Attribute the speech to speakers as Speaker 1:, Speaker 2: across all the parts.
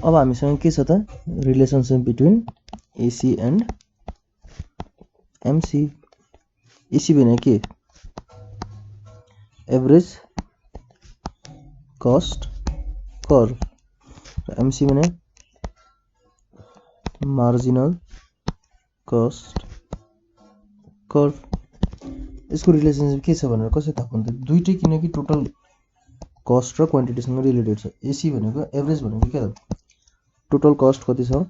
Speaker 1: अब हामीसँग के छ त relationship between AC and MC. AC भने के एभरेज कस्ट कर्व, एमसी भने मार्जिनल कस्ट कर्व। यसको रिलेसनशिप के छ भनेर कसरी थाहा पाउनु त दुईटै किनकि टोटल कस्ट र क्वान्टिटीसँग रिलेटेड छ। एसी भनेको एभरेज भनेको के त टोटल कस्ट कति छ,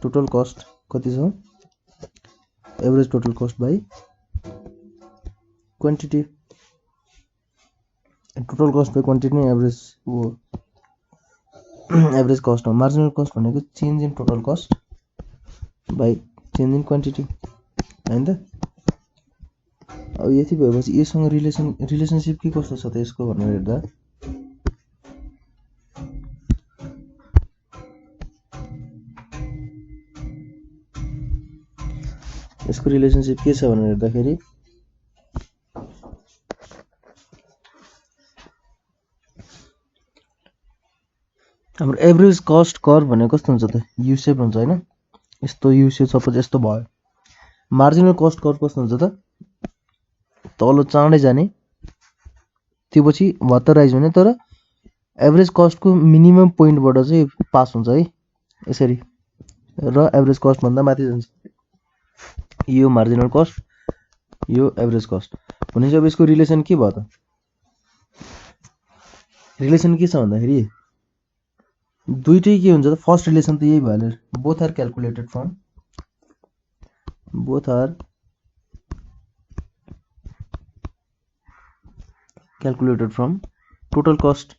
Speaker 1: टोटल कस्ट कति छ average total cost by quantity. Total cost by quantity नै एभरेज हो, एभरेज कस्ट हो। मार्जिनल कस्ट भनेको change in total cost by change in quantity हैन त। अब यति भएपछि यससँग रिलेसनशिप के कस्तो छ त यसको भनेर हेर्दा यसको रिलेसनशिप के छ भनेर हेर्दाखेरि हाम्रो एभरेज कस्ट कर्भ भनेको कस्तो हुन्छ त यु शेप हुन्छ हैन, यस्तो यु शेप सपोज यस्तो भयो। मार्जिनल कस्ट कर्भ कस्तो हुन्छ त तल चाँडै जाने, त्यो पछि भत्तराइज हुने, तर एभरेज कस्टको मिनिमम पोइन्टबाट चाहिँ पास हुन्छ है यसरी, र एभरेज कस्ट भन्दा माथि जान्छ। यो मार्जिनल कस्ट, यो एभरेज कस्ट भनेपछि अब यसको रिलेसन के भयो त रिलेसन के छ भन्दाखेरि दुईटै के हुन्छ त फर्स्ट रिलेसन त यही भयो, both are calculated from total cost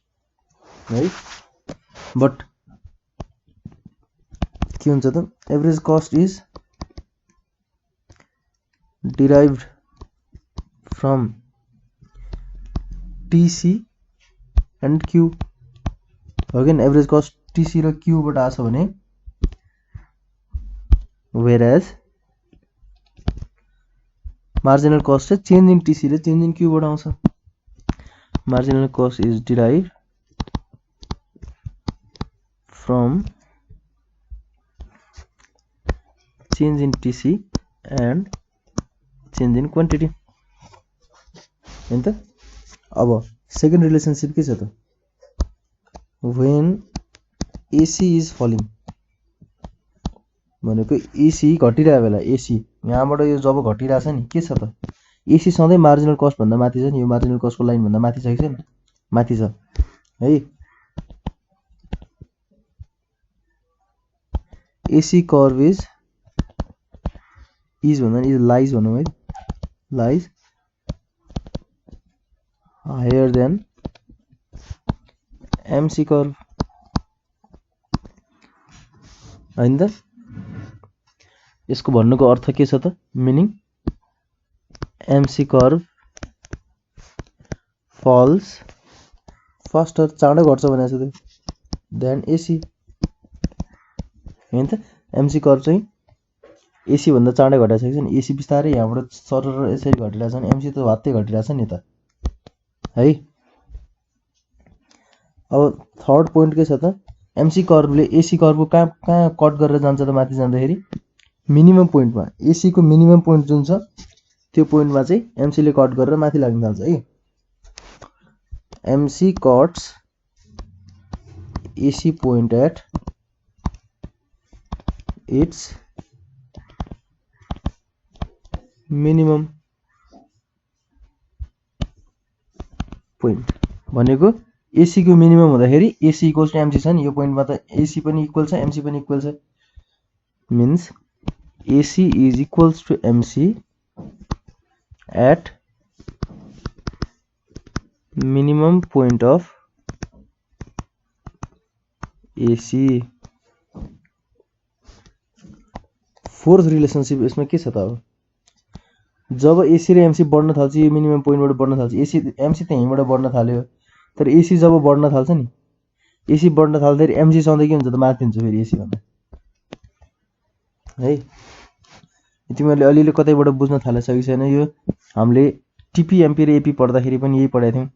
Speaker 1: है। बट के हुन्छ त average cost is derived from TC and Q हो कि एभरेज कस्ट टीसी र क्यू बाट आछ भने, वेयरएज मार्जिनल कस्ट चाहिँ चेन्ज इन टीसी र चेन्ज इन क्यू बाट आउँछ। Marginal cost is derived from change in TC and change in quantity हैन त। अब सेकेन्ड रिलेसनशिप के छ त व्हेन एसी इज फलिङ भनेको एसी घटिरहेको बेला, एसी यहाँबाट यो जब घटिरहेछ नि के छ त एसी सधैँ मार्जिनल कस्ट भन्दा माथि छ नि, यो मार्जिनल कस्टको लाइन भन्दा माथि छ कि छैन, माथि छ है। एसी कर्भ इज भन्दा इज लाइज भनौँ है, lies higher than MC curve हैन त। यसको भन्नुको अर्थ के छ त meaning MC curve falls faster चाँडै घट्छ भनेको छ त देन एसी हैन त। एमसी कर्भ चाहिँ एसी भन्दा चाँडै घटेको छ कि छैन, एसी बिस्तारै यहाँबाट सरर यसरी घटिरहेछ भने एमसी त वात्तै घटिरहेछ नि त है। अब थर्ड पोइन्ट के छ त एमसी कर्भले एसी कर्भको कहाँ कट गरेर जान्छ त माथि जाँदाखेरि मिनिमम पोइन्टमा, एसी को मिनिमम पोइन्ट जुन छ त्यो पोइन्टमा चाहिँ एमसी ले कट गरेर माथि लाग्न थाल्छ है। MC cuts AC point at its minimum point भनेको एसी को मिनिमम हुँदाखेरि एसी इक्वल्स टु एमसी छ नि, यो पोइन्टमा त एसी पनि इक्वल छ एमसी पनि इक्वल छ, means AC is equals to MC at minimum point of AC. Fourth relationship यसमा के छ त अब जब एसी र एमसी बढ्न थाल्छ, यो मिनिमम पोइन्टबाट बढ्न थाल्छ, एसी एमसी त यहीँबाट बढ्न थाल्यो, तर एसी जब बढ्न थाल्छ नि, एसी बढ्न थाल्दाखेरि एमसी सधैँ के हुन्छ त माथि हुन्छ फेरि एसी भन्दा है। तिमीहरूले अलिअलि कतैबाट बुझ्न थालेछ कि छैन, यो हामीले टिपी एमपी र एपी पढ्दाखेरि पनि यही पढाएको थियौँ।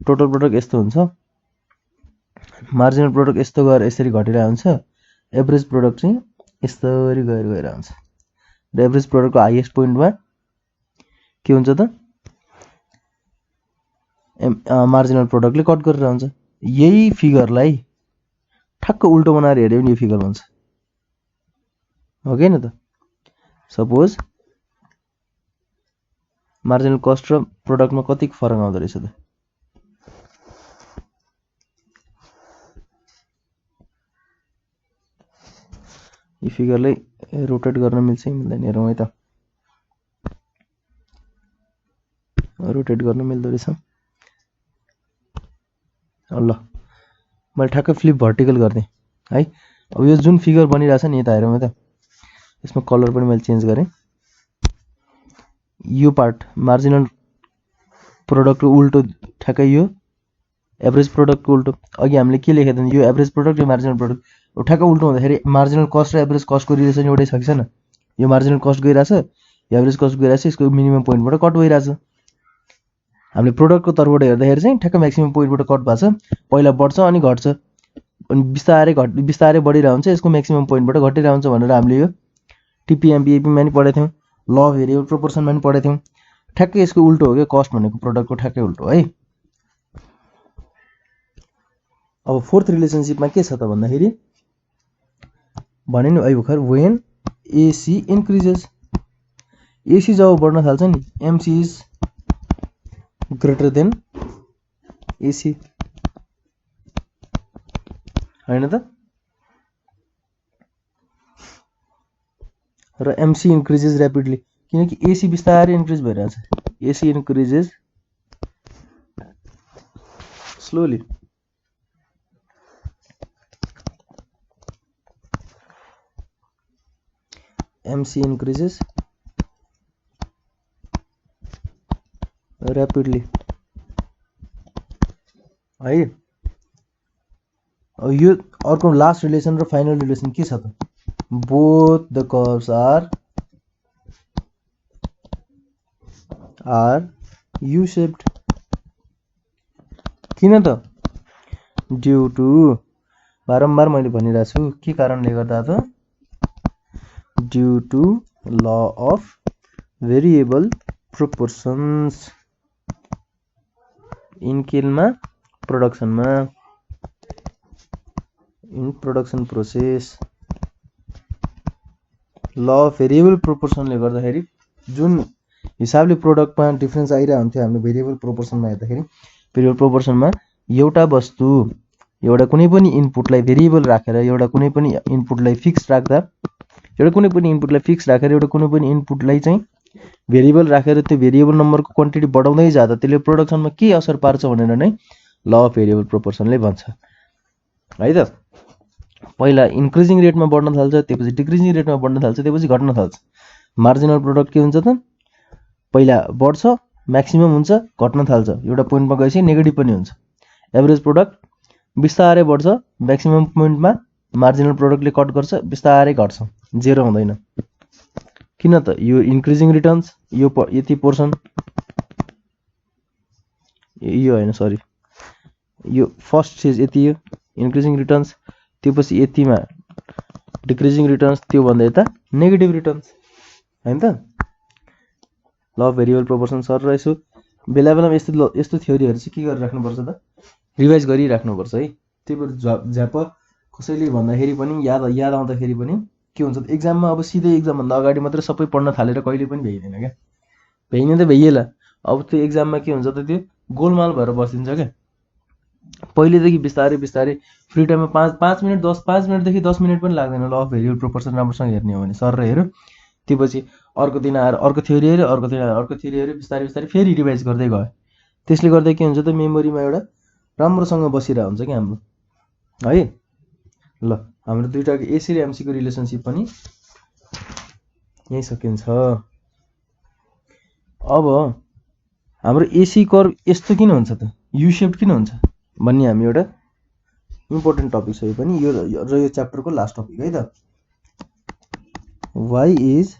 Speaker 1: टोटल प्रोडक्ट यस्तो हुन्छ मार्जिनल प्रोडक्ट यस्तो गएर यसरी घटिरहेको हुन्छ, एभरेज प्रोडक्ट चाहिँ यसरी गएर हुन्छ। र एभरेज प्रोडक्टको हाइएस्ट पोइन्टमा के हुन्छ त मार्जिनल प्रोडक्टले कट गरेर हुन्छ। यही फिगरलाई ठक्क उल्टो बनाएर हेऱ्यो भने यो फिगर हुन्छ, हो कि न त? सपोज मार्जिनल कस्ट र प्रोडक्टमा कति फरक आउँदो रहेछ त? यो फिगरलाई रोटेट गर्न मिल्छ कि मिल्दैन हेरौँ है त। रोटेट गर्न मिल्दो रहेछ। ल मैले ठ्याक्कै फ्लिप भर्टिकल गरिदिएँ है। अब यो जुन फिगर बनिरहेछ नि यता हेरौँ है त, यसमा कलर पनि मैले चेन्ज गरेँ। यो पार्ट मार्जिनल प्रोडक्टको उल्टो, ठ्याक्कै यो एभरेज प्रोडक्टको उल्टो। अघि हामीले के लेखेको थियौँ, यो एभरेज प्रोडक्ट यो मार्जिनल प्रोडक्ट, ठ्याक्क उल्टो हुँदाखेरि मार्जिनल कस्ट र एभरेज कस्टको रिलेसन एउटै छ कि छैन? यो मार्जिनल कस्ट गइरहेछ, यो एभरेज कस्ट गइरहेछ, यसको मिनिमम पोइन्टबाट कट भइरहेछ। हामीले प्रोडक्टको तर्फबाट हेर्दाखेरि चाहिँ ठ्याक्क म्याक्सिमम पोइन्टबाट कट भएको छ, पहिला बढ्छ अनि घट्छ, अनि बिस्तारै बढिरहेको हुन्छ, यसको म्याक्सिमम पोइन्टबाट घटिरहेको हुन्छ भनेर हामीले यो टिपिएमपिएपीमा नि पढेको थियौँ, ल अफ भेरिएबल प्रोपोर्सनमा नि पढेको थियौँ। ठ्याक्कै यसको उल्टो हो क्या, कस्ट भनेको प्रोडक्टको ठ्याक्कै उल्टो है। अब फोर्थ रिलेसनसिपमा के छ त भन्दाखेरि भने नि अहिले भर्खर वेन एसी इन्क्रिजेस, एसी जब बढ्न थाल्छ नि MC is greater than AC, होइन त? र एमसी इन्क्रिजेस ऱ्यापिडली, किनकि एसी बिस्तारै इन्क्रिज भइरहेछ। AC increases slowly, MC increases rapidly है। अब यो अर्को लास्ट रिलेसन र फाइनल रिलेसन के छ त? Both the curves are U shaped. किन त? ड्यू टु, बारम्बार मैले भनिरहेको छु, के कारणले गर्दा त? Due to law of variable proportions in केलमा प्रोडक्सनमा, in production process. Law of variable प्रोपोर्सनले गर्दाखेरि जुन हिसाबले प्रोडक्टमा डिफ्रेन्स आइरहेको हुन्थ्यो हामीले भेरिएबल प्रोपोर्सनमा हेर्दाखेरि, भेरिएबल प्रोपोर्सनमा एउटा वस्तु एउटा कुनै पनि इनपुटलाई भेरिएबल राखेर, एउटा कुनै पनि इनपुटलाई फिक्स राख्दा, एउटा कुनै पनि इनपुटलाई फिक्स राखेर एउटा कुनै पनि इनपुटलाई चाहिँ भेरिएबल राखेर त्यो भेरिएबल नम्बरको क्वान्टिटी बढाउँदै जाँदा त्यसले प्रोडक्सनमा के असर पार्छ भनेर नै ल अफ भेरिएबल प्रोपोर्सनले भन्छ है त। पहिला इन्क्रिजिङ रेटमा बढ्न थाल्छ, त्यसपछि डिक्रिजिङ रेटमा बढ्न थाल्छ, त्यसपछि घट्न थाल्छ। मार्जिनल प्रोडक्ट के हुन्छ त? पहिला बढ्छ, म्याक्सिमम हुन्छ, घट्न थाल्छ, एउटा पोइन्टमा गएपछि नेगेटिभ पनि हुन्छ। एभरेज प्रोडक्ट बिस्तारै बढ्छ, म्याक्सिमम पोइन्टमा मार्जिनल प्रोडक्टले कट गर्छ, बिस्तारै घट्छ, जेरो हुँदैन। किन त? यो इन्क्रिजिङ रिटर्न्स, यो यति पोर्सन, यो होइन सरी, यो फर्स्ट स्टेज यति, यो इन्क्रिजिङ रिटर्न्स, त्योपछि यतिमा डिक्रिजिङ रिटर्न्स, त्योभन्दा यता नेगेटिभ रिटर्न्स, होइन त? ल अफ भेरिएबल प्रोपोर्सन सर यसो बेला बेलामा यस्तो थ्योरीहरू चाहिँ के गरेर राख्नुपर्छ त? रिभाइज गरिराख्नुपर्छ है। त्यही भएर झ्याप कसैले भन्दाखेरि पनि याद आउँदाखेरि पनि के हुन्छ त, एक्जाममा अब सिधै एक्जामभन्दा अगाडि मात्रै सबै पढ्न थालेर कहिले पनि भ्याइँदैन क्या, भ्याइने त भ्याइएला। अब त्यो एक्जाममा के हुन्छ त, त्यो गोलमाल भएर बसिन्छ क्या। पहिलेदेखि बिस्तारै फ्री टाइममा 5 मिनट 5 मिनटदेखि 10 मिनट पनि लाग्दैन ल अफ भेरिएबल प्रोपोर्सन राम्रोसँग हेर्ने हो भने, सर हेऱ्यो, त्यसपछि अर्को दिन आएर अर्को थ्योरी हेऱ्यो, अर्को दिन आएर अर्को थ्योरी हेऱ्यो, बिस्तारै फेरि रिभाइज गर्दै गयो। त्यसले गर्दा के हुन्छ त, मेमोरीमा एउटा राम्रोसँग बसिरहेको हुन्छ क्या हाम्रो है। ल हाम्रो दुईटाको एसी र एमसीको रिलेसनसिप पनि यही सकिन्छ। अब हाम्रो एसी कर्भ यस्तो किन हुन्छ त, यू शेप्ड किन हुन्छ भन्ने हामी एउटा इम्पोर्टेन्ट टपिक छ यो पनि, यो च्याप्टरको लास्ट टपिक है त। Why is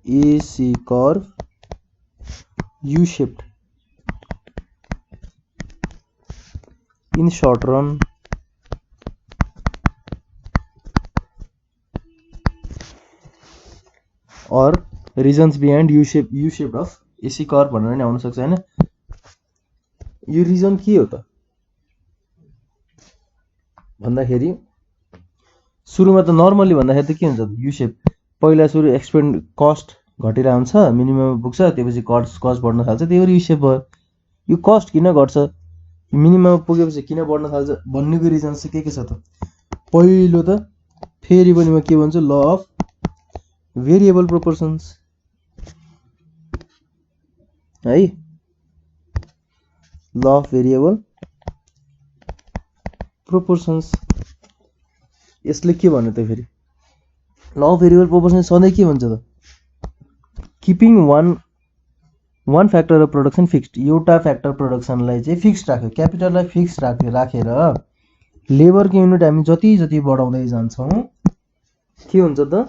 Speaker 1: AC curve U shaped in short run or reasons behind U-shaped of AC curve भनेर नि आउन सक्छ हैन। यो रिजन के हो त भन्दाखेरि सुरुमा त नर्मली भन्दाखेरि त के हुन्छ त यु शेप पहिला सुरु एक्सपेन्ड कस्ट घटेर आउँछ मिनिमम पुग्छ त्यसपछि कस्ट बढ्न थाल्छ त्यही भएर यु शेप भयो। यो कस्ट किन घट्छ मिनिमम पुगेपछि किन बढ्न थाल्छ भन्नेको रिजन चाहिँ के छ त पहिलो त फेरि पनि म के भन्छु ल अफ भेरिएबल प्रोपोर्सन्स है ल अफ भेरिएबल प्रोपोर्सन्स यसले के भन्यो त फेरि ल अफ भेरिएबल प्रोपोर्सन्स सधैँ के भन्छ त keeping one factor of production fixed एउटा फ्याक्टर प्रोडक्सनलाई चाहिँ फिक्स्ड राख्यो क्यापिटललाई फिक्स राखेर लेबरको युनिट हामी जति बढाउँदै जान्छौँ के हुन्छ त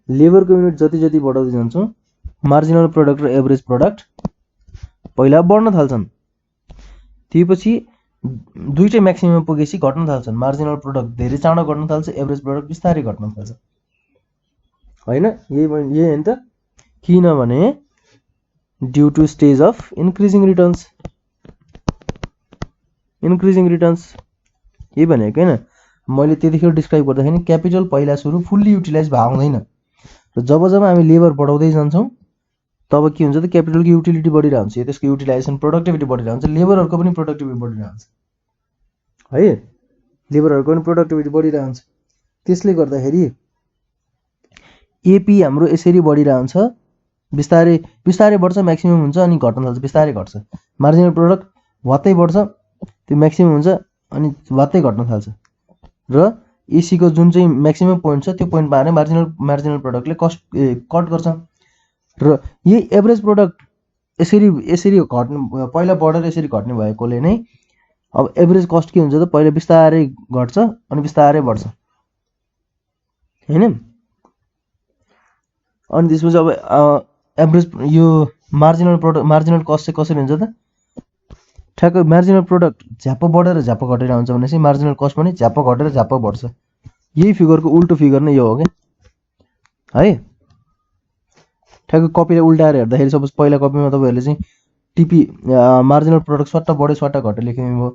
Speaker 1: लेबरको युनिट जति बढाउँदै जान्छौँ मार्जिनल प्रोडक्ट र एभरेज प्रोडक्ट पहिला बढ्न थाल्छन् त्यसपछि दुईटै म्याक्सिमम पुगेपछि घट्न थाल्छन् मार्जिनल प्रोडक्ट धेरै चाँडो घट्न थाल्छ एभरेज प्रोडक्ट बिस्तारै घट्न थाल्छ हैन यही हैन त किनभने due to stage of increasing returns यही भनेको हैन मैले त्यतिखेर डिस्क्राइब गर्दाखेरि क्यापिटल पहिला सुरु फुल्ली युटिलाइज भए हुँदैन र जब हामी लेबर बढाउँदै जान्छौँ तब के हुन्छ त क्यापिटलको युटिलिटी बढिरहन्छ त्यसको युटिलाइजेसन प्रोडक्टिभिटी बढिरहन्छ लेबरहरुको पनि प्रोडक्टिभिटी बढिरहन्छ है लेबरहरुको पनि प्रोडक्टिभिटी बढिरहन्छ त्यसले गर्दाखेरि एपी हाम्रो यसरी बढिरहन्छ बिस्तारै बढ्छ म्याक्सिमम हुन्छ अनि घट्न थाल्छ बिस्तारै घट्छ मार्जिनल प्रोडक्ट वात्तै बढ्छ त्यो म्याक्सिमम हुन्छ अनि वात्तै घट्न थाल्छ र एसी को जुन चाहिँ म्याक्सिमम पोइन्ट छ त्यो पोइन्टमा आएर मार्जिनल प्रोडक्टले कट गर्छ र यही एभरेज प्रोडक्ट यसरी घट्नु पहिला बढेर यसरी घट्ने भएकोले नै अब एभरेज कस्ट के हुन्छ त पहिला बिस्तारै घट्छ अनि बिस्तारै बढ्छ हैन अनि त्यसपछि अब एभरेज यो मार्जिनल कस्ट चाहिँ कसरी हुन्छ त ठ्याक्क मार्जिनल प्रोडक्ट झ्याप्प बढेर झ्याप्प घटेर आउँछ भनेपछि मार्जिनल कस्ट पनि झ्याप्प घटेर झ्याप्प बढ्छ यही फिगरको उल्टो फिगर नै यो हो क्या है ठ्याक्क कपीलाई उल्टाएर हेर्दाखेरि सपोज पहिला कपीमा तपाईहरुले चाहिँ टिपी मार्जिनल प्रोडक्ट सट्ट बढ्यो सट्ट घट्यो लेख्नु भयो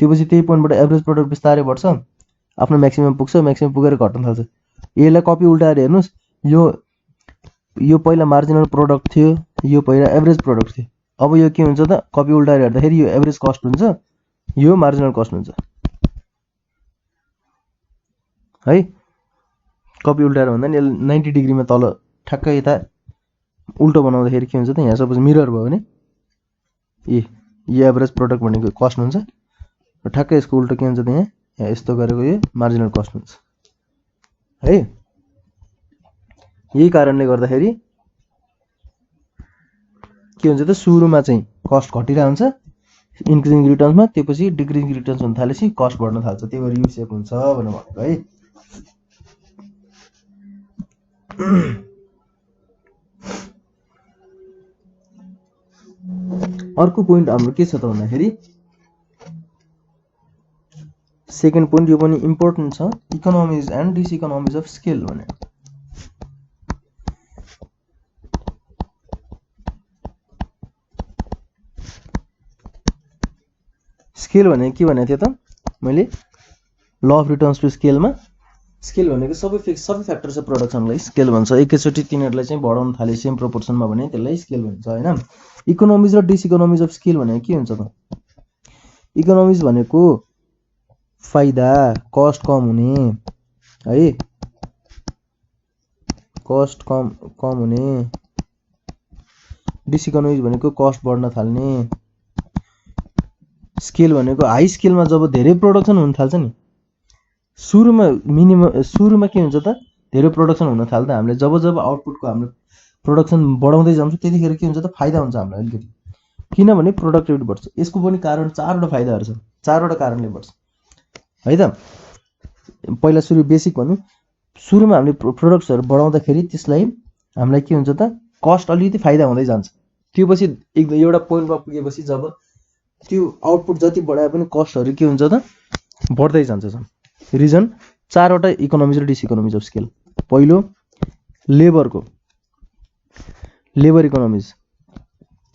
Speaker 1: त्यसपछि त्यही पोइन्टबाट एभरेज प्रोडक्ट बिस्तारै बढ्छ आफ्नो म्याक्सिमम पुग्छ म्याक्सिमम पुगेर घट्न थाल्छ यसलाई कपी उल्टाएर हेर्नुस् यो पहिला मार्जिनल प्रोडक्ट थियो यो पहिला एभरेज प्रोडक्ट थियो अब यो के हुन्छ त कपी उल्टाएर हेर्दाखेरि यो एभरेज कस्ट हुन्छ यो मार्जिनल कस्ट हुन्छ है कपी उल्टाएर भन्दा नि 90 डिग्रीमा तल ठ्याक्कै यता उल्टो बनाउँदाखेरि के हुन्छ त यहाँ सपोज मिरर भयो भने यो एभरेज प्रोडक्ट भनेको कस्ट हुन्छ र ठ्याक्कै यसको उल्टो के हुन्छ त यहाँ यस्तो गरेको यो मार्जिनल कस्ट हुन्छ है यही कारणले गर्दाखेरि के हुन्छ त सुरुमा चाहिँ कस्ट घटिरहन्छ इन्क्रिजिङ रिटर्न्समा त्यसपछि डिक्रिजिङ रिटर्न्स हुन थालेपछि कस्ट बढ्न थाल्छ त्यही भएर यु शेप हुन्छ भनेर भनेको है अर्को पोइन्ट हाम्रो के छ त भन्दाखेरि सेकेन्ड पोइन्ट यो पनि इम्पोर्टेन्ट छ economies and diseconomies of scale भने स्केल भने के भनेको थिएँ त मैले ल अफ रिटर्न्स टु स्केलमा स्केल भनेको सबै फ्याक्टर्स अफ प्रोडक्सनलाई स्केल भन्छ एकैचोटि तिनीहरूलाई चाहिँ बढाउन थाले सेम प्रोपोर्सनमा भने त्यसलाई स्केल भन्छ हैन इकोनोमिज र डिसइकोनोमिज अफ स्केल भनेको के हुन्छ त इकोनोमिज भनेको फाइदा कस्ट कम हुने है कस्ट कम हुने डिसइकोनोमिज भनेको कस्ट बढ्न थाल्ने स्केल भनेको हाई स्केलमा जब धेरै प्रोडक्सन हुन थाल्छ नि सुरुमा के हुन्छ त धेरै प्रोडक्सन हुन थाल्दा हामीले जब आउटपुटको हाम्रो प्रोडक्सन बढाउँदै जान्छौँ त्यतिखेर के हुन्छ त फाइदा हुन्छ हामीलाई अलिकति किनभने प्रोडक्टिभिटी बढ्छ यसको पनि कारण चारवटा फाइदाहरू छ चारवटा कारणले बढ्छ है त पहिला सुरु बेसिक भनौँ सुरुमा हामीले प्रोडक्ट्सहरू बढाउँदाखेरि त्यसलाई हामीलाई के हुन्छ त कस्ट अलिकति फाइदा हुँदै जान्छ त्यो पछि एउटा पोइन्टमा पुगेपछि जब त्यो आउटपुट जति बढाए पनि कस्टहरू के हुन्छ त बढ्दै जान्छ सर। रिजन 4वटा इकोनोमिज र डिसइकोनोमिज अफ स्केल। पहिलो लेबर इकोनोमिज।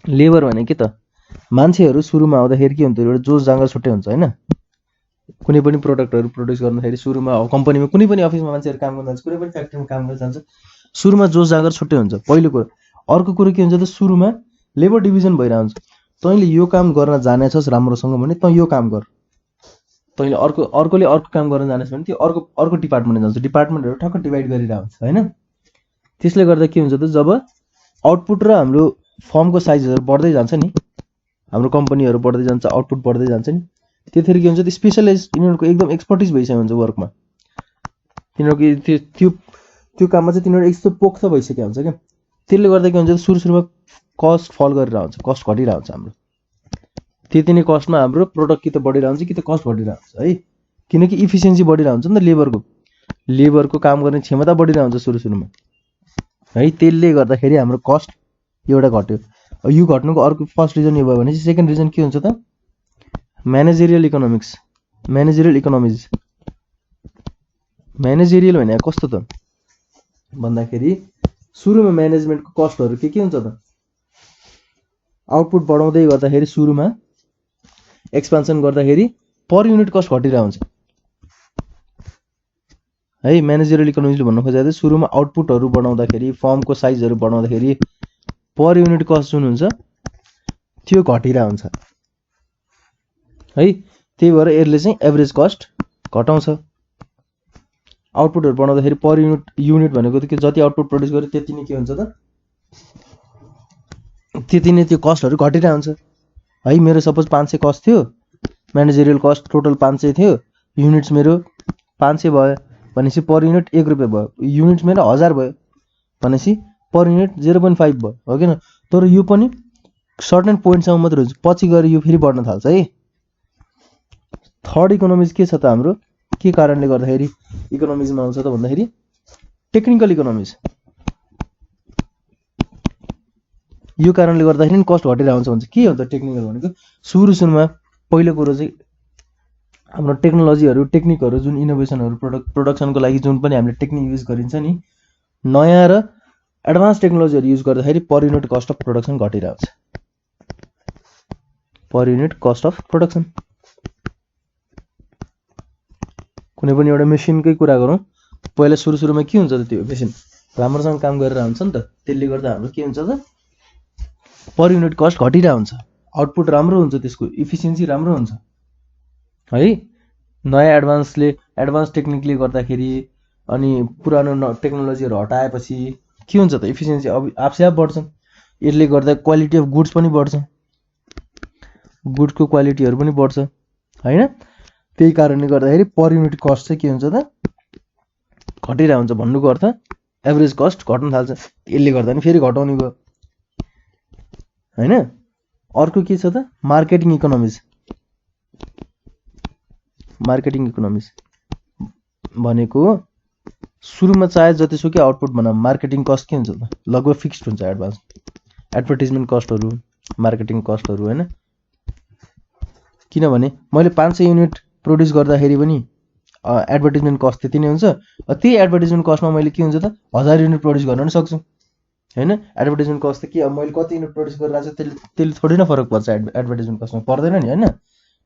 Speaker 1: लेबर भने के त मान्छेहरू सुरुमा आउँदाखेरि के हुन्छ एउटा जोस जाँगर छुट्टै हुन्छ हैन। कुनै पनि प्रोडक्टहरू प्रोड्युस गर्दाखेरि सुरुमा कम्पनीमा कुनै पनि अफिसमा मान्छेहरू काम गर्न जान्छ, कुनै पनि फ्याक्ट्रीमा काम गर्न जान्छ, सुरुमा जोस जाँगर छुट्टै हुन्छ पहिलो कुरो। अर्को कुरो के हुन्छ त सुरुमा लेबर डिभिजन भइरहेको हुन्छ। तैँले यो काम गर्न जानेछस् राम्रोसँग भने तँ यो काम गर, तैँले अर्कोले अर्को काम गर्न जानेछ भने त्यो अर्को डिपार्टमेन्टमा जान्छ, डिपार्टमेन्टहरू ठक्क डिभाइड गरिरहेको हुन्छ हैन। त्यसले गर्दा के हुन्छ त जब आउटपुट र हाम्रो फर्मको साइजहरू बढ्दै जान्छ नि, हाम्रो कम्पनीहरू बढ्दै जान्छ, आउटपुट बढ्दै जान्छ नि, त्यतिखेर के हुन्छ त स्पेसलाइज यिनीहरूको एकदम एक्सपर्टिज भइसकेको हुन्छ वर्कमा। तिनीहरूको त्यो काममा चाहिँ तिनीहरू यस्तो पोख्त भइसकेको हुन्छ क्या। त्यसले गर्दा के हुन्छ सुरुमा कस्ट फल गरेर आउँछ, कस्ट घटिरहेको हुन्छ हाम्रो। त्यति नै कस्टमा हाम्रो प्रोडक्ट कि त बढिरहेको हुन्छ कि त कस्ट घटिरहेको हुन्छ है, किनकि इफिसियन्सी बढिरहेको हुन्छ नि त। लेबरको काम गर्ने क्षमता बढिरहेको हुन्छ सुरुमा है। त्यसले गर्दाखेरि हाम्रो कस्ट एउटा घट्यो। यो घट्नुको अर्को फर्स्ट रिजन यो भयो भने चाहिँ सेकेन्ड रिजन के हुन्छ त म्यानेजरियल इकोनोमिज। म्यानेजरियल भने कस्तो त भन्दाखेरि सुरुमा म्यानेजमेन्टको कस्टहरू के हुन्छ त आउटपुट बढाउँदै गर्दाखेरि सुरुमा एक्सपान्सन गर्दाखेरि पर युनिट कस्ट घटिरहेको हुन्छ है। म्यानेजरियल इकोनोमिजले भन्नु खोजेको चाहिँ सुरुमा आउटपुटहरू बढाउँदाखेरि फर्मको साइजहरू बढाउँदाखेरि पर युनिट कस्ट जुन हुन्छ त्यो घटिरहेको हुन्छ है। त्यही भएर यसले चाहिँ एभरेज कस्ट घटाउँछ। आउटपुटहरू बनाउँदाखेरि पर युनिट भनेको त जति आउटपुट प्रड्युस गर्यो त्यति नै के हुन्छ त त्यति नै त्यो कस्टहरू घटिरहेको हुन्छ है। मेरो सपोज 500 कस्ट थियो, म्यानेजरियल कस्ट टोटल 500 थियो, युनिट्स मेरो 500 भयो भनेपछि पर युनिट 1 रुपियाँ भयो, युनिट्स मेरो 1000 भयो भनेपछि पर युनिट 0.5 भयो हो किन। तर यो पनि सर्टेन पोइन्टसम्म मात्र हुन्छ, पछि गएर यो फेरि बढ्न थाल्छ है। थर्ड इकोनोमिज के छ त हाम्रो, के कारणले गर्दाखेरि इकोनोमिजमा आउँछ त भन्दाखेरि टेक्निकल इकोनोमिज। यो कारणले गर्दाखेरि कस्ट घटिरहेको हुन्छ। के हो त टेक्निकल भनेको सुरुमा पहिलो कुरो चाहिँ हाम्रो टेक्नोलोजीहरू टेक्निकहरू जुन इनोभेसनहरू प्रोडक्सनको लागि जुन पनि हामीले टेक्निक युज गरिन्छ नि, नयाँ र एडभान्स टेक्नोलोजीहरू युज गर्दाखेरि per unit cost of production घटिरहेको छ। Per unit cost of production कुनै पनि एउटा मेसिनकै कुरा गरौँ, पहिला सुरुमा के हुन्छ त त्यो मेसिन राम्रोसँग काम गरेर हुन्छ नि त। त्यसले गर्दा हाम्रो के हुन्छ त पर युनिट कस्ट घटिरहेको हुन्छ, आउटपुट राम्रो हुन्छ, त्यसको इफिसियन्सी राम्रो हुन्छ है। नयाँ एडभान्स टेक्निकले गर्दाखेरि अनि पुरानो टेक्नोलोजीहरू हटाएपछि के हुन्छ त इफिसियन्सी अब आफै बढ्छ। यसले गर्दा क्वालिटी अफ गुड्स पनि बढ्छ, गुड्सको क्वालिटीहरू पनि बढ्छ हैन। त्यही कारणले गर्दाखेरि पर युनिट कस्ट चाहिँ के हुन्छ त घटिरहेको हुन्छ। भन्नुको अर्थ एभरेज कस्ट घट्न थाल्छ। यसले गर्दा नि फेरि घटाउने भयो हैन। अर्को के छ त मार्केटिङ इकोनोमिज। मार्केटिङ इकोनोमिज भनेको सुरुमा चाहे जतिसुकै आउटपुट बनाऊ, मार्केटिङ कस्ट के हुन्छ त लगभग फिक्स्ड हुन्छ। एडभर्टिजमेन्ट कस्टहरू, मार्केटिङ कस्टहरू हैन। किनभने मैले 500 युनिट प्रोड्युस गर्दाखेरि पनि एडभर्टिजमेन्ट कस्ट त्यति नै हुन्छ। त्यही एडभर्टिजमेन्ट कस्टमा मैले के हुन्छ त 1000 युनिट प्रोड्युस गर्न पनि सक्छु हैन। एडभर्टिजमेन्ट कस्ट त के अब मैले कति युनिट प्रोड्युस गरिरहेको छु त्यसले थोरै न फरक पर्छ एडभर्टिजमेन्ट कस्टमा, पर्दैन नि हैन।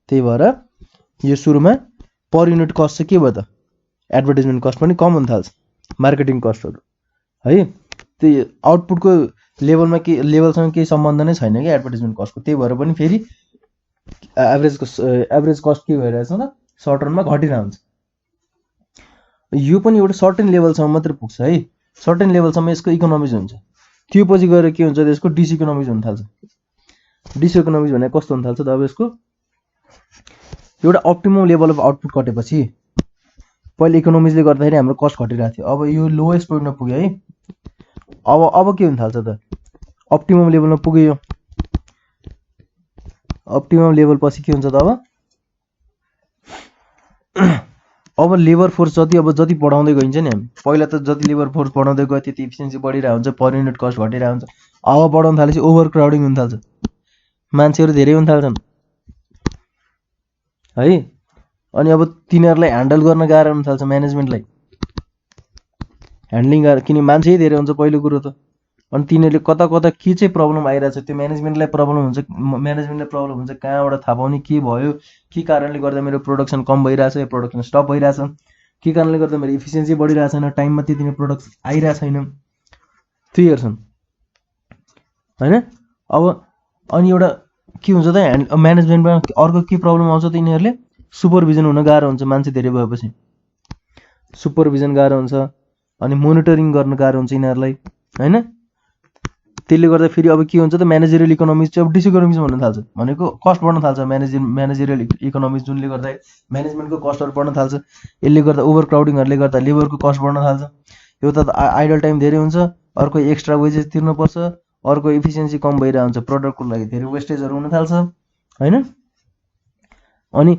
Speaker 1: त्यही भएर यो सुरुमा पर युनिट कस्ट चाहिँ के भयो त एडभर्टिजमेन्ट कस्ट पनि कम हुन थाल्छ, मार्केटिङ कस्टहरू है। त्यही आउटपुटको लेभलसँग केही सम्बन्ध नै छैन कि एडभर्टिजमेन्ट कस्टको। त्यही भएर पनि फेरि एभरेज कस्ट के भइरहेछ त सर्ट रनमा घटिरहेको हुन्छ। यो पनि एउटा सर्टेन लेभलसम्म मात्र पुग्छ है। सर्टेन लेभलसम्म यसको इकोनोमिज हुन्छ, त्यो पछि गएर के हुन्छ त यसको डिसइकोनोमिज हुन थाल्छ। डिसइकोनोमिज भने कस्तो हुन थाल्छ त अब यसको एउटा अप्टिमम लेभल अफ आउटपुट कटेपछि पहिले इकोनोमिजले गर्दाखेरि हाम्रो कस्ट घटिरहेको थियो, अब यो लोएस्ट पोइन्टमा पुग्यो है। अब के हुन थाल्छ त अप्टिमम लेभलमा पुग्यो। अप्टिमम लेभल पछि के हुन्छ त अब लेबर फोर्स जति बढाउँदै गइन्छ नि हामी, पहिला त जति लेबर फोर्स बढाउँदै गयो त्यति इफिसियन्सी बढिरहेको हुन्छ, पर युनिट कस्ट घटिरहेको हुन्छ। अब बढाउन थालेपछि ओभर क्राउडिङ हुन थाल्छ, मान्छेहरू धेरै हुन थाल्छन् है। अनि अब तिनीहरूलाई ह्यान्डल गर्न गाह्रो हुन थाल्छ, म्यानेजमेन्टलाई ह्यान्डलिङ गाह्रो, किन मान्छे धेरै हुन्छ पहिलो कुरो त। अनि तिनीहरूले कता कता के चाहिँ प्रब्लम आइरहेछ त्यो म्यानेजमेन्टलाई प्रब्लम हुन्छ, कहाँबाट थाहा पाउने के भयो, के कारणले गर्दा मेरो प्रोडक्सन कम भइरहेछ, प्रोडक्सन स्टप भइरहेछ, के कारणले गर्दा मेरो इफिसियन्सी बढिरहेको छैन, टाइममा त्यति नै प्रोडक्ट आइरहेको छैन, त्यो हेर्छन् होइन। अब अनि एउटा के हुन्छ त म्यानेजमेन्टमा अर्को के प्रब्लम आउँछ त यिनीहरूले सुपरभिजन हुन गाह्रो हुन्छ, मान्छे धेरै भएपछि सुपरभिजन गाह्रो हुन्छ, अनि मोनिटरिङ गर्न गाह्रो हुन्छ यिनीहरूलाई होइन। त्यसले गर्दा फेरि अब के हुन्छ त म्यानेजरियल इकोनोमिक्स चाहिँ अब डिसइकोनोमिक्स भन्न थाल्छ, भनेको कस्ट बढ्न थाल्छ, म्यानेजरियल इकोनोमिक्स जुनले गर्दा म्यानेजमेन्टको कस्टहरू बढ्न थाल्छ, यसले गर्दा ओभर क्राउडिङहरूले गर्दा लेबरको कस्ट बढ्न थाल्छ, एउटा त आइडल टाइम धेरै हुन्छ, अर्को एक्स्ट्रा वेजेस तिर्नुपर्छ, अर्को इफिसियन्सी कम भइरहेको हुन्छ, प्रडक्टको लागि धेरै वेस्टेजहरू हुन थाल्छ होइन। अनि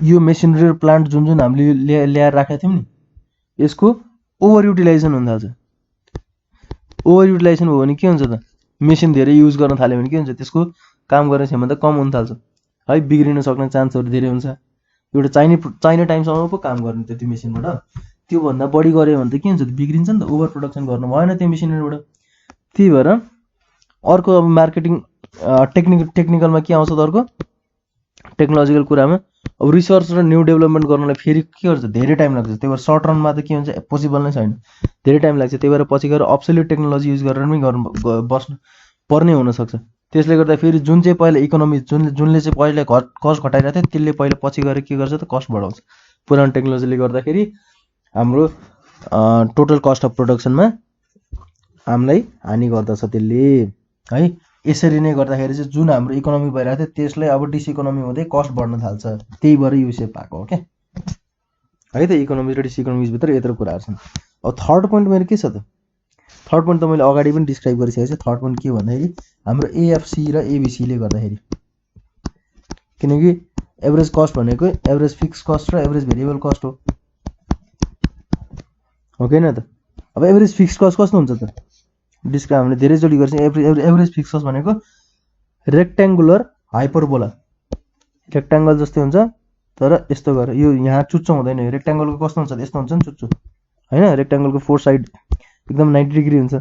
Speaker 1: यो मेसिनरी प्लान्ट जुन जुन हामीले ल्याएर राखेका थियौँ नि यसको ओभर युटिलाइजेसन हुन थाल्छ। ओभर युटिलाइजेसन भयो भने के हुन्छ त मेसिन धेरै युज गर्न थाल्यो भने के हुन्छ, त्यसको काम गर्ने क्षमता कम हुन थाल्छ है, बिग्रिन सक्ने चान्सहरू धेरै हुन्छ। एउटा चाहिने टाइमसम्म पो काम गर्ने त्यो मेसिनबाट, त्योभन्दा बढी गऱ्यो भने त के हुन्छ, बिग्रिन्छ नि त, ओभर प्रोडक्सन गर्नु भएन त्यो मेसिनरीबाट। त्यही भएर अर्को अब मार्केटिङ टेक्निकलमा के आउँछ त अर्को टेक्नोलोजिकल कुरामा अब रिसर्च र न्यू डेभलपमेन्ट गर्नलाई फेरि के गर्छ, धेरै टाइम लाग्छ। त्यही भएर सर्ट रनमा त के हुन्छ, पोसिबल नै छैन, धेरै टाइम लाग्छ। त्यही भएर पछि गएर अब्सोल्युट टेक्नोलोजी युज गरेर पनि बस्नु पर्ने हुनसक्छ। त्यसले गर्दा फेरि जुन चाहिँ पहिला इकोनोमी जुनले चाहिँ पहिला कस्ट घटाइरहेको थियो त्यसले पहिला पछि गएर के गर्छ त कस्ट बढाउँछ। पुरानो टेक्नोलोजीले गर्दाखेरि हाम्रो टोटल कस्ट अफ प्रोडक्सनमा हामीलाई हानि गर्दछ त्यसले है। यसरी नै गर्दाखेरि चाहिँ जुन हाम्रो इकोनोमी भइरहेको थियो त्यसलाई अब डिसइकोनोमी हुँदै कस्ट बढ्न थाल्छ, त्यही भएर यु सेप भएको हो क्या है त। इकोनोमिक्स र डिसइकोनोमिक्सभित्र यत्रो कुराहरू छन्। अब थर्ड पोइन्ट मेरो के छ त, थर्ड पोइन्ट त मैले अगाडि पनि डिस्क्राइब गरिसकेको छु। थर्ड पोइन्ट के भन्दाखेरि हाम्रो एएफसी र एबिसीले गर्दाखेरि, किनकि एभरेज कस्ट भनेको एभरेज फिक्स कस्ट र एभरेज भेरिएबल कस्ट हो कि होइन त। अब एभरेज फिक्स कस्ट कस्तो हुन्छ त डिस्क्राइब हामीले धेरैचोटि गर्छ। एभरेज फिक्स कस्ट भनेको रेक्ट्याङ्गुलर हाइपरबोला, रेक्ट्याङ्गल जस्तै हुन्छ तर यस्तो गरेर यो यहाँ चुच्चो हुँदैन। यो रेक्ट्याङ्गलको कस्तो हुन्छ यस्तो हुन्छ नि चुच्चो होइन, रेक्ट्याङ्गलको फोर साइड एकदम 90 डिग्री हुन्छ,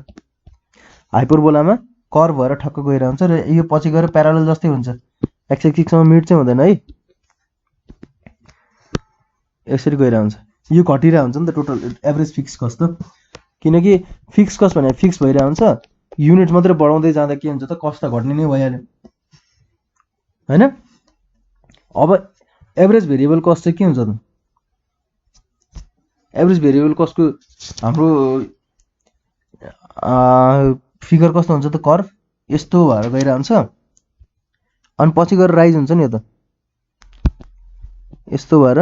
Speaker 1: हाइपरबोलामा कर्भ भएर ठक्क गइरहेको हुन्छ र यो पछि गएर प्यारालल जस्तै हुन्छ, एक्स-एक्सिससँग मिड चाहिँ हुँदैन है, यसरी गइरहेको हुन्छ। यो घटिरहेको हुन्छ नि त टोटल एभरेज फिक्स कस्ट त, किनकि फिक्स कस्ट भने फिक्स भइरहेको हुन्छ, युनिट मात्रै बढाउँदै जाँदा के हुन्छ त कस्ट त घट्ने नै भइहाल्यो होइन। अब एभरेज भेरिएबल कस्ट चाहिँ के हुन्छ त, एभरेज भेरिएबल कस्टको हाम्रो फिगर कस्तो हुन्छ त, कर्भ यस्तो भएर गइरहेको हुन्छ अनि पछि गएर राइज हुन्छ नि, यो त यस्तो भएर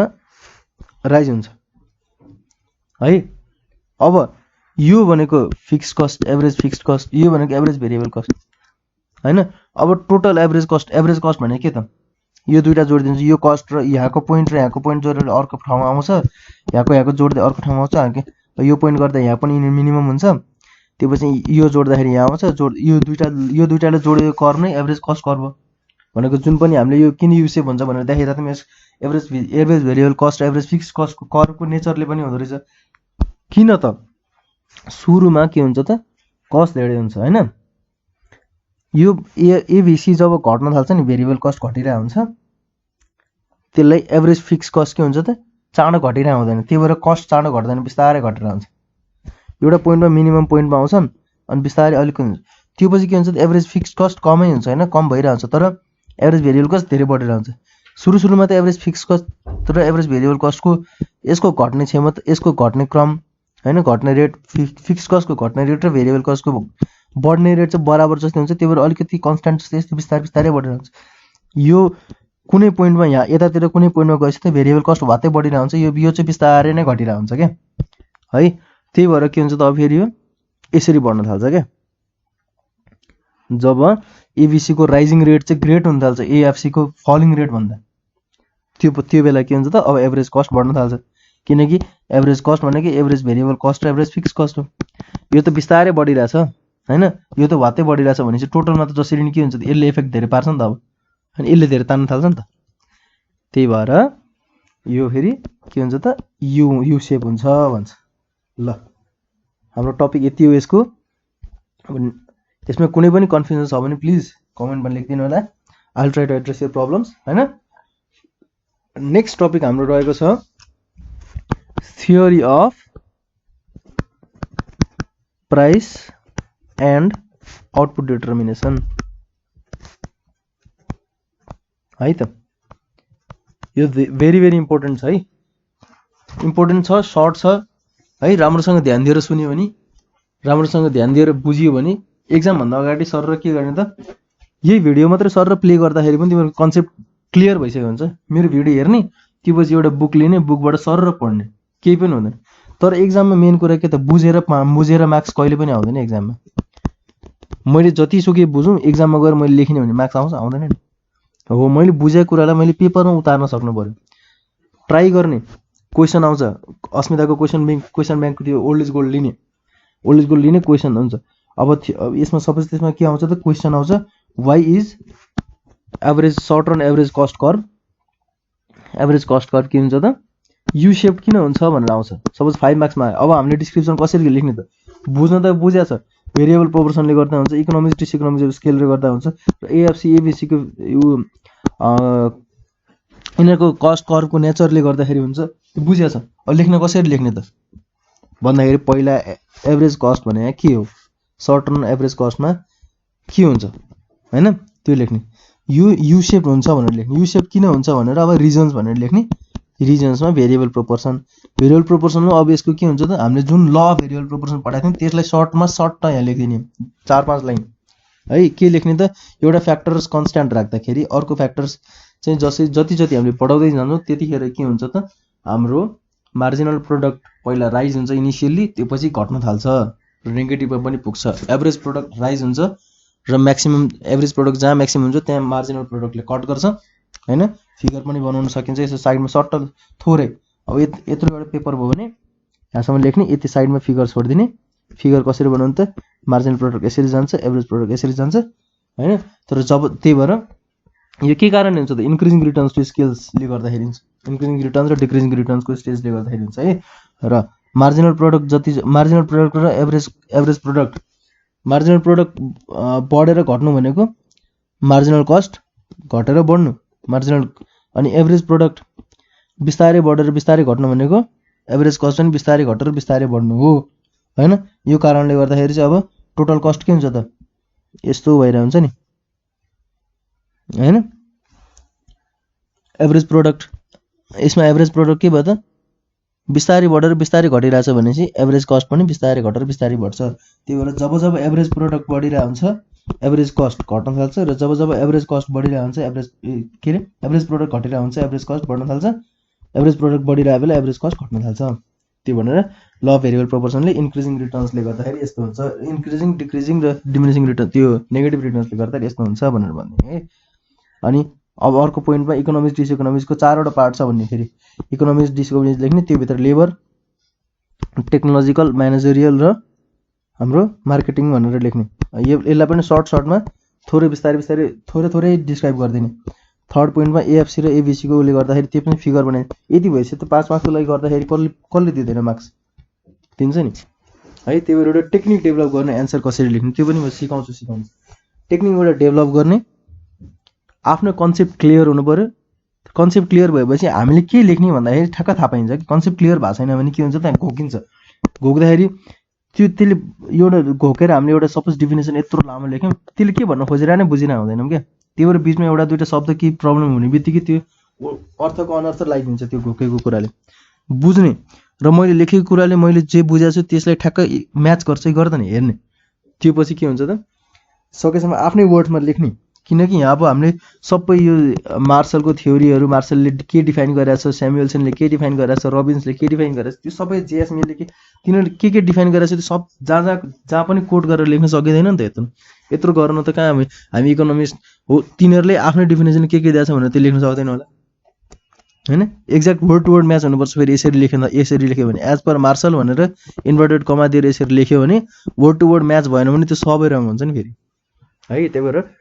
Speaker 1: राइज हुन्छ है। अब यो भनेको fix cost, average fixed cost, यो भनेको एभरेज भेरिएबल कस्ट होइन। अब टोटल एभरेज कस्ट भनेको के त, यो दुईटा जोडिदिन्छ, यो कस्ट र यहाँको पोइन्ट र यहाँको पोइन्ट जोडेर अर्को ठाउँमा आउँछ, यहाँको जोड्दै अर्को ठाउँमा आउँछ, यो पोइन्ट गर्दा यहाँ पनि मिनिमम हुन्छ, त्यसपछि यो जोड्दाखेरि यहाँ आउँछ, यो दुईटाले जोडेको कर्भ नै एभरेज कस्ट कर्भ हो भनेको। जुन पनि हामीले यो किन युसेप हुन्छ भनेर देखाइरहेको थियौँ, average variable cost average fixed कस्टको कर्भको नेचरले पनि हुँदो रहेछ। किन त सुरुमा के हुन्छ त कस्ट धेरै हुन्छ होइन, यो एबिसी जब घट्न थाल्छ नि भेरिएबल कस्ट घटिरहेको हुन्छ, त्यसलाई एभरेज फिक्स कस्ट के हुन्छ त चाँडो घटिरहेको हुँदैन, त्यही भएर कस्ट चाँडो घट्दैन, बिस्तारै घटेर हुन्छ। एउटा पोइन्टमा मिनिमम पोइन्टमा आउँछन् अनि बिस्तारै अलिक हुन्छ, त्यो पछि के हुन्छ त एभरेज फिक्स कस्ट कमै हुन्छ होइन, कम भइरहेको हुन्छ, तर एभरेज भेरिएबल कस्ट धेरै बढेर हुन्छ। सुरुमा त एभरेज फिक्स कस्ट र एभरेज भेरिएबल कस्टको यसको घट्ने क्षमता, यसको घट्ने क्रम होइन, घट्ने रेट, फिक्स कस्टको घट्ने रेट र भेरिएबल कस्टको बढ्ने रेट चाहिँ बराबर जस्तै हुन्छ, त्यही भएर अलिकति कन्स्ट्यान्ट जस्तै यस्तो बिस्तारै बढेर हुन्छ। यो कुनै पोइन्टमा यहाँ यतातिर कुनै पोइन्टमा गएपछि त भेरिएबल कस्ट भातै बढिरहेको हुन्छ, यो चाहिँ बिस्तारै नै घटिरहेको हुन्छ क्या है। त्यही भएर के हुन्छ त अब फेरि यो यसरी बढ्न थाल्छ क्या, जब एबिसीको राइजिङ रेट चाहिँ ग्रेट हुन थाल्छ एएफसीको फलिङ रेट भन्दा, त्यो बेला के हुन्छ त अब एभरेज कस्ट बढ्न थाल्छ, किनकि एभरेज कस्ट भनेको एभरेज भेरिएबल कस्ट र एभरेज फिक्स कस्ट हो। यो त बिस्तारै बढिरहेछ होइन, यो त भातै बढिरहेछ भने चाहिँ टोटलमा त जसरी नि के हुन्छ त यसले इफेक्ट धेरै पार्छ नि त अब, अनि यसले धेरै तान्न थाल्छ नि त। त्यही भएर यो फेरि के हुन्छ त यु सेप हुन्छ भन्छ। ल हाम्रो टपिक यति हो यसको। अब यसमा कुनै पनि कन्फ्युजन छ भने प्लिज कमेन्टमा लेखिदिनु होला। I will try to address your problems हैन। नेक्स्ट टपिक हाम्रो रहेको छ theory of price and output determination है त। यो भेरी भेरी इम्पोर्टेन्ट छ है, इम्पोर्टेन्ट छ, सर्ट छ है। राम्रोसँग ध्यान दिएर सुन्यो भने, राम्रोसँग ध्यान दिएर बुझियो भने एक्जाम भन्दा अगाडि सर र के गर्ने त, यही भिडियो मात्रै सर र प्ले गर्दाखेरि पनि तिम्रो कन्सेप्ट क्लियर भइसक्यो हुन्छ। मेरो भिडियो हेर्ने, त्यसपछि एउटा बुक लिने, बुकबाट सर र पढ्ने, केही पनि हुँदैन। तर एक्जाममा मेन कुरा के त, बुझेर मार्क्स कहिले पनि आउँदैन एक्जाममा। मैले जतिसुकै बुझौँ एक्जाममा गएर मैले लेखिने भने मार्क्स आउँछ, आउँदैन नि। हो, मैले बुझेको कुरालाई मैले पेपरमा उतार्न सक्नु पर्यो, ट्राई गर्ने। क्वेसन आउँछ, अस्मिताको क्वेसन ब्याङ्कको त्यो ओल्ड इज गोल्ड लिने क्वेसन हुन्छ। अब यसमा सपोज त्यसमा के आउँछ त, क्वेसन आउँछ why is average short run average cost curve के हुन्छ त, यु सेप किन हुन्छ भनेर आउँछ। सपोज 5 मार्क्समा आयो। अब हामीले डिस्क्रिप्सन कसरी लेख्ने त, बुझ्न त बुझ्या छ, भेरिएबल प्रोपोर्सनले गर्दा हुन्छ, इकोनोमिक्स डिसइकोनोमिक्स स्केलले गर्दा हुन्छ, र एएफसी एबिसीको यो यिनीहरूको कस्ट कर्भको नेचरले गर्दाखेरि हुन्छ, त्यो बुझ्या छ। अब लेख्न कसरी लेख्ने त भन्दाखेरि पहिला एभरेज कस्ट भने के हो, सर्ट रन एभरेज कस्टमा के हुन्छ हैन, त्यो लेख्ने। यु सेप हुन्छ भनेर लेख्ने। यु सेप किन हुन्छ भनेर अब रिजन्स भनेर लेख्ने। रिजन्समा भेरिएबल प्रोपोर्सनमा अब यसको के हुन्छ त, हामीले जुन ल अफ भेरिएबल प्रोपोर्सन पढाएको थियौँ त्यसलाई सर्ट यहाँ लेखिदिने 4-5 लाइन है। के लेख्ने त, एउटा फ्याक्टर्स कन्स्ट्यान्ट राख्दाखेरि अर्को फ्याक्टर्स चाहिँ जति हामीले पढाउँदै जान्छौँ त्यतिखेर के हुन्छ त, हाम्रो मार्जिनल प्रोडक्ट पहिला राइज हुन्छ इनिसियल्ली, त्यसपछि घट्न थाल्छ, नेगेटिभमा पनि पुग्छ। एभरेज प्रोडक्ट राइज हुन्छ र म्याक्सिमम एभरेज प्रोडक्ट जहाँ म्याक्सिमम हुन्छ त्यहाँ मार्जिनल प्रोडक्टले कट गर्छ हैन। फिगर पनि बनाउन सकिन्छ यसो साइडमा सर्ट थोरै। अब यत्रो एउटा पेपर भयो भने यहाँसम्म लेख्ने, यति साइडमा फिगर छोडिदिने। फिगर कसरी बनाउनु त, मार्जिनल प्रोडक्ट यसरी जान्छ, एभरेज प्रोडक्ट यसरी जान्छ हैन। तर जब त्यही भएर यो के कारणले हुन्छ त, इन्क्रिजिङ रिटर्न्स टु स्केल्सले गर्दाखेरि हुन्छ, इन्क्रिजिङ रिटर्न्स र डिक्रिजिङ रिटर्न्सको स्टेजले गर्दाखेरि हुन्छ है। र मार्जिनल प्रोडक्ट र एभरेज प्रोडक्ट, मार्जिनल प्रोडक्ट बढेर घट्नु भनेको मार्जिनल कस्ट घटेर बढ्नु, अनि एभरेज प्रोडक्ट बिस्तारै बढेर बिस्तारै घट्नु भनेको एभरेज कस्ट पनि बिस्तारै घटेर बिस्तारै बढ्नु हो हैन। यो कारणले गर्दाखेरि चाहिँ अब टोटल कस्ट के हुन्छ त, यस्तो भइरहेको हुन्छ नि हैन। एभरेज प्रोडक्ट, यसमा एभरेज प्रोडक्ट के भयो त, बिस्तारै बढेर बिस्तारै घटिरहेछ भनेपछि एभरेज कस्ट पनि बिस्तारै घटेर बिस्तारै बढ्छ। त्यही भएर जब एभरेज प्रोडक्ट बढिरहेको हुन्छ एभरेज कस्ट घट्न थाल्छ, र जब एभरेज कस्ट बढिरहेको हुन्छ एभरेज प्रोडक्ट घटिरहेको हुन्छ एभरेज कस्ट बढ्न थाल्छ, एभरेज प्रोडक्ट बढिरहेको बेला एभरेज कस्ट घट्न थाल्छ। त्यो भनेर ल अफ भेरिएबल प्रोपोर्सनले इन्क्रिजिङ रिटर्न्सले गर्दाखेरि यस्तो हुन्छ, इन्क्रिजिङ डिक्रिजिङ र डिमिनिसिङ रिटर्न त्यो नेगेटिभ रिटर्न्सले गर्दाखेरि यस्तो हुन्छ भनेर भन्ने है। अनि अब अर्को पोइन्टमा इकोनोमिक्स डिसइकोनोमिक्सको 4वटा पार्ट छ भन्ने, फेरि इकोनोमिक्स डिसइकोनोमिक्स लेख्ने, त्योभित्र लेबर, टेक्नोलोजिकल, म्यानेजरियल र हाम्रो मार्केटिङ भनेर लेख्ने। यसलाई पनि सर्टमा थोरै थोरै डिस्क्राइब गरिदिने। थर्ड पोइन्टमा एएफसी र एबिसीको उसले गर्दाखेरि त्यो पनि फिगर बनाए। यति भएपछि त 5 मार्क्सको लागि गर्दाखेरि कसले दिँदैन मार्क्स, दिन्छ नि है। त्यही भएर एउटा टेक्निक डेभलप गर्ने, एन्सर कसरी लेख्ने त्यो पनि म सिकाउँछु। टेक्निक एउटा डेभलप गर्ने, आफ्नो कन्सेप्ट क्लियर हुनु पर्यो। कन्सेप्ट क्लियर भएपछि हामीले के लेख्ने भन्दाखेरि ठ्याक्क थाहा पाइन्छ कि कन्सेप्ट क्लियर भएको छैन भने के हुन्छ त, घोकिन्छ। घोक्दाखेरि त्यसले एउटा घोकेर हामीले एउटा सपोज डिफिनेसन यत्रो लामो लेख्यौँ, त्यसले के भन्न खोजिरहेको नै बुझिन हुँदैनौँ क्या। त्यही भएर बिचमा एउटा दुईवटा शब्द केही प्रब्लम हुने बित्तिकै त्यो अर्थको अनर्थ लगाइदिन्छ त्यो घोकेको कुराले। बुझ्ने र मैले लेखेको कुराले मैले जे बुझाएको छु त्यसलाई ठ्याक्क म्याच गर्छ कि गर्दैन हेर्ने। त्यो पछि के हुन्छ त, सकेसम्म आफ्नै वर्डमा लेख्ने। किनकि यहाँ अब हामीले सबै यो मार्सलको थ्योरीहरू, मार्सलले के डिफाइन गरेको छ, स्यामुएल्सनले के डिफाइन गरेको छ, रबिन्सले के डिफाइन गरेको छ, त्यो सबै जेएसमीले तिनीहरूले के डिफाइन गरेको छ त्यो सब जहाँ पनि कोट गरेर लेख्न सकिँदैन नि त। यत्रो गर्न त कहाँ हामी इकोनोमिस्ट हो, तिनीहरूले आफ्नै डिफिनेसन के दिएको छ भनेर त्यो लेख्न सक्दैन होला हैन। Exact word to word match हुनुपर्छ। फेरि यसरी लेख्यो भने एज पर मार्सल भनेर इन्भर्टेड कमा दिएर यसरी लेख्यो भने वर्ड टु वर्ड म्याच भएन भने त्यो सबै रङ हुन्छ नि फेरि है। त्यही भएर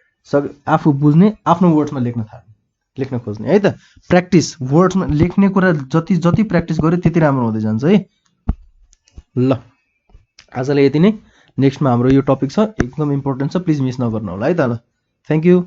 Speaker 1: आफू बुझ्ने, आफ्नो वर्ड्समा लेख्न थाल्ने, लेख्न खोज्ने है त। प्र्याक्टिस वर्ड्समा लेख्ने कुरा जति जति प्र्याक्टिस गर्यो त्यति राम्रो हुँदै जान्छ है। ल आजलाई यति नै। नेक्स्टमा हाम्रो यो टपिक छ एकदम इम्पोर्टेन्ट छ, प्लिज मिस नगर्नु होला है त। ल थ्याङ्क यू।